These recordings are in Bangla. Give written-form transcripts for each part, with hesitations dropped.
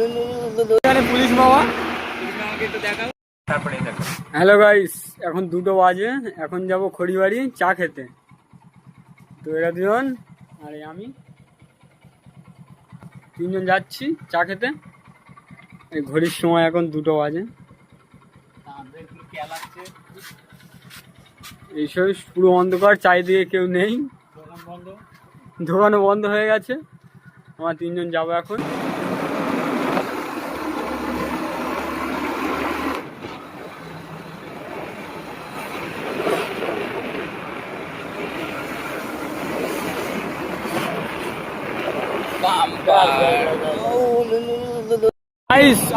এখানে পুলিশ মামা। হ্যালো গাইস, এখন 2টো বাজে। এখন যাব খড়িবাড়ি চা খেতে। তো এরা দুজন আর আমি 3জন যাচ্ছি চা খেতে। এই ঘড়ির সময় এখন 2টো বাজে। এইসব পুরো অন্ধকার, চারিদিকে কেউ নেই, দোকানও বন্ধ হয়ে গেছে। আমরা 3জন যাবো এখন।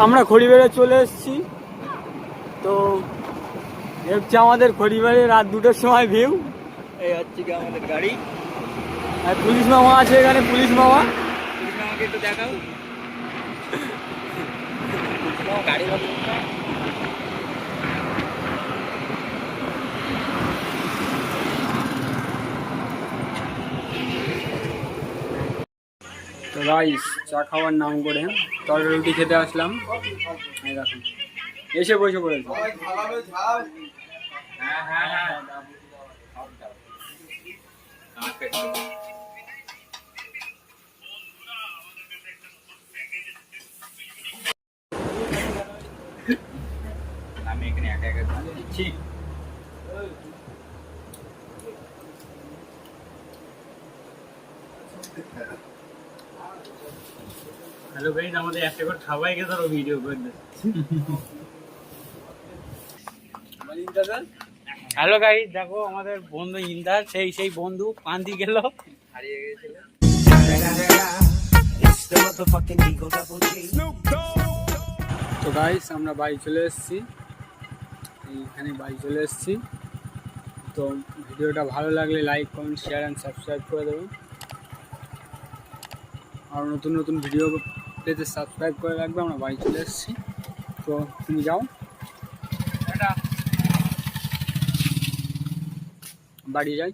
আমরা খড়িবাড়ি চলে এসেছি। তো হচ্ছে আমাদের খড়িবাড়ি রাত 2টোর সময় ভিউ। এই হচ্ছে কি আমাদের গাড়ি, আর পুলিশ মামা আছে এখানে, পুলিশ মামা। পুলিশ মামাকে একটু দেখাও গাড়ি। তো রাইস চা খাওয়ার নাম করে তরকারি রুটি খেতে আসলাম। এই দেখুন এসে বসে পড়েছে। আমি এখানে একা একা দিচ্ছি। হ্যালো গাইস, আমাদের একটা করে খাওয়াই গেছে আর ভিডিও করে দে। হ্যালো গাইস, দেখো আমাদের বন্ধু ইন্দার, সেই বন্ধু পান্তি গেল, হারিয়ে গেছিল। তো গাইস আমরা বাড়ি চলে এসেছি। এইখানে বাড়ি চলে এসেছি। তো ভিডিওটা ভালো লাগলে like, comment, share and subscribe করে দেবেন। আর নতুন নতুন ভিডিও পেতে সাবস্ক্রাইব করে রাখবে। আমরা বাড়ি চলে এসেছি। তো তুমি যাও, বাড়ি যাই।